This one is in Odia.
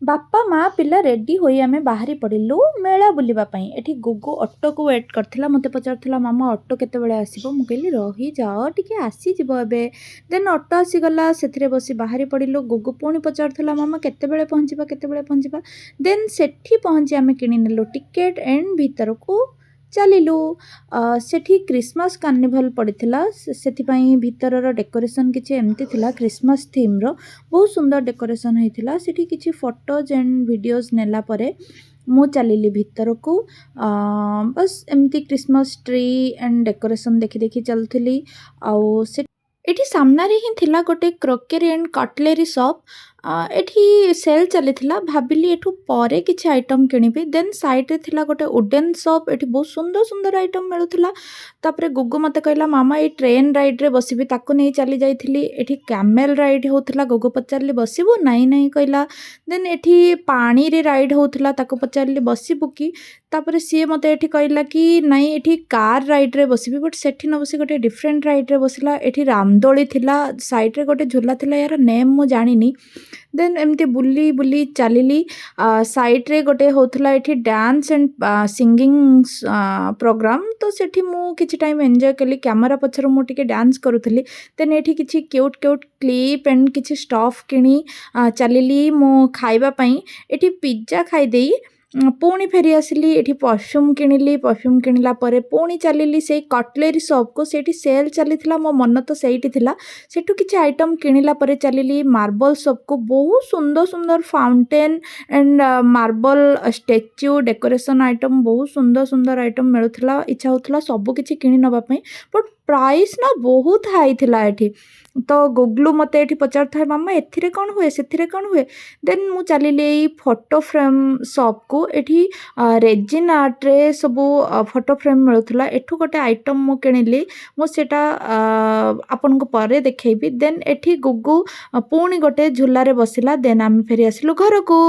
ବାପା ମା ପିଲା ରେଡ଼ି ହୋଇ ଆମେ ବାହାରି ପଡ଼ିଲୁ ମେଳା ବୁଲିବା ପାଇଁ। ଏଠି ଗୁଗୁ ଅଟୋକୁ ୱେଟ୍ କରିଥିଲା। ମୋତେ ପଚାରୁଥିଲା ମାମା ଅଟୋ କେତେବେଳେ ଆସିବ? ମୁଁ କହିଲି ରହିଯାଅ ଟିକେ ଆସିଯିବ ଏବେ। ଦେନ୍ ଅଟୋ ଆସିଗଲା, ସେଥିରେ ବସି ବାହାରି ପଡ଼ିଲୁ। ଗୁଗୁ ପୁଣି ପଚାରୁଥିଲା ମାମା କେତେବେଳେ ପହଞ୍ଚିବା କେତେବେଳେ ପହଞ୍ଚିବା? ଦେନ୍ ସେଠି ପହଞ୍ଚି ଆମେ କିଣିନେଲୁ ଟିକେଟ୍ ଏଣ୍ଡ ଭିତରକୁ ଚାଲିଲୁ। ସେଠି କ୍ରିସମାସ୍ କାର୍ନିଭାଲ୍ ପଡ଼ିଥିଲା, ସେଥିପାଇଁ ଭିତରର ଡେକୋରେସନ୍ କିଛି ଏମିତି ଥିଲା କ୍ରିସମାସ୍ ଥିମ୍ର। ବହୁତ ସୁନ୍ଦର ଡେକୋରେସନ୍ ହେଇଥିଲା। ସେଠି କିଛି ଫଟୋଜ୍ ଏଣ୍ଡ ଭିଡ଼ିଓଜ୍ ନେଲା ପରେ ମୁଁ ଚାଲିଲି ଭିତରକୁ। ବସ୍ ଏମିତି କ୍ରିସମାସ୍ ଟ୍ରି ଏଣ୍ଡ ଡେକୋରେସନ୍ ଦେଖି ଦେଖି ଚାଲୁଥିଲି। ଆଉ ଏଠି ସାମ୍ନାରେ ହିଁ ଥିଲା ଗୋଟେ କ୍ରୋକେରୀ ଏଣ୍ଡ କଟଲେରୀ ସପ୍। ଏଠି ସେଲ୍ ଚାଲିଥିଲା, ଭାବିଲି ଏଠୁ ପରେ କିଛି ଆଇଟମ୍ କିଣିବି। ଦେନ୍ ସାଇଡ଼୍ରେ ଥିଲା ଗୋଟେ ଉଡ଼େନ୍ ସପ୍, ଏଠି ବହୁତ ସୁନ୍ଦର ସୁନ୍ଦର ଆଇଟମ୍ ମିଳୁଥିଲା। ତାପରେ ଗୁଗୁ ମୋତେ କହିଲା ମାମା ଏଇ ଟ୍ରେନ୍ ରାଇଡ଼୍ରେ ବସିବି, ତାକୁ ନେଇ ଚାଲି ଯାଇଥିଲି। ଏଠି କ୍ୟାମେଲ୍ ରାଇଡ଼୍ ହେଉଥିଲା, ଗୁଗୁ ପଚାରିଲି ବସିବୁ? ନାଇଁ ନାଇଁ କହିଲା। ଦେନ୍ ଏଠି ପାଣିରେ ରାଇଡ଼୍ ହେଉଥିଲା, ତାକୁ ପଚାରିଲି ବସିବୁ କି? ତାପରେ ସିଏ ମୋତେ ଏଠି କହିଲା କି ନାଇଁ ଏଠି କାର୍ ରାଇଡ଼୍ରେ ବସିବି, ବଟ୍ ସେଠି ନ ବସି ଗୋଟେ ଡିଫରେଣ୍ଟ ରାଇଡ଼୍ରେ ବସିଲା। ଏଠି ରାମଦୋଳି ଥିଲା, ସାଇଡ଼୍ରେ ଗୋଟେ ଝୁଲା ଥିଲା, ଏହାର ନେମ୍ ମୁଁ ଜାଣିନି। ଦେନ୍ ଏମିତି ବୁଲି ବୁଲି ଚାଲିଲି। ସାଇଡ଼୍ରେ ଗୋଟେ ହେଉଥିଲା ଏଠି ଡ୍ୟାନ୍ସ ଏଣ୍ଡ ସିଙ୍ଗିଂ ପ୍ରୋଗ୍ରାମ୍, ତ ସେଠି ମୁଁ କିଛି ଟାଇମ୍ ଏନ୍ଜୟ କଲି। କ୍ୟାମେରା ପଛରେ ମୁଁ ଟିକେ ଡ୍ୟାନ୍ସ କରୁଥିଲି। ଦେନ୍ ଏଠି କିଛି କ୍ୟୁଟ୍ କ୍ୟୁଟ୍ କ୍ଲିପ୍ ଏଣ୍ଡ କିଛି ଷ୍ଟଫ୍ କିଣି ଚାଲିଲି ମୁଁ ଖାଇବା ପାଇଁ। ଏଠି ପିଜ୍ଜା ଖାଇଦେଇ ପୁଣି ଫେରି ଆସିଲି। ଏଠି ପରଫ୍ୟୁମ୍ କିଣିଲି, ପରଫ୍ୟୁମ୍ କିଣିଲା ପରେ ପୁଣି ଚାଲିଲି ସେଇ କଟଲେରୀ ସପ୍କୁ। ସେଇଠି ସେଲ୍ ଚାଲିଥିଲା, ମୋ ମନ ତ ସେଇଠି ଥିଲା। ସେଠୁ କିଛି ଆଇଟମ୍ କିଣିଲା ପରେ ଚାଲିଲି ମାର୍ବଲ ସପ୍କୁ। ବହୁତ ସୁନ୍ଦର ସୁନ୍ଦର fountain and marble statue decoration item, ବହୁତ ସୁନ୍ଦର ସୁନ୍ଦର ଆଇଟମ୍ ମିଳୁଥିଲା। ଇଚ୍ଛା ହେଉଥିଲା ସବୁ କିଛି କିଣି ନେବା ପାଇଁ, ବଟ୍ ପ୍ରାଇସ୍ ନା ବହୁତ ହାଇ ଥିଲା ଏଠି। ତ ଗୁଗଲୁ ମୋତେ ଏଠି ପଚାରୁଥାଏ ମାମା ଏଥିରେ କ'ଣ ହୁଏ ସେଥିରେ କ'ଣ ହୁଏ? ଦେନ୍ ମୁଁ ଚାଲିଲି ଏଇ ଫଟୋ ଫ୍ରେମ୍ ସପ୍କୁ। ଏଠି ରେଜିନ୍ ଆର୍ଟରେ ସବୁ ଫଟୋ ଫ୍ରେମ୍ ମିଳୁଥିଲା। ଏଠୁ ଗୋଟେ ଆଇଟମ୍ ମୁଁ କିଣିଲି, ମୁଁ ସେଇଟା ଆପଣଙ୍କୁ ପରେ ଦେଖେଇବି। ଦେନ୍ ଏଠି ଗୁଗୁ ପୁଣି ଗୋଟେ ଝୁଲାରେ ବସିଲା। ଦେନ୍ ଆମେ ଫେରି ଆସିଲୁ ଘରକୁ।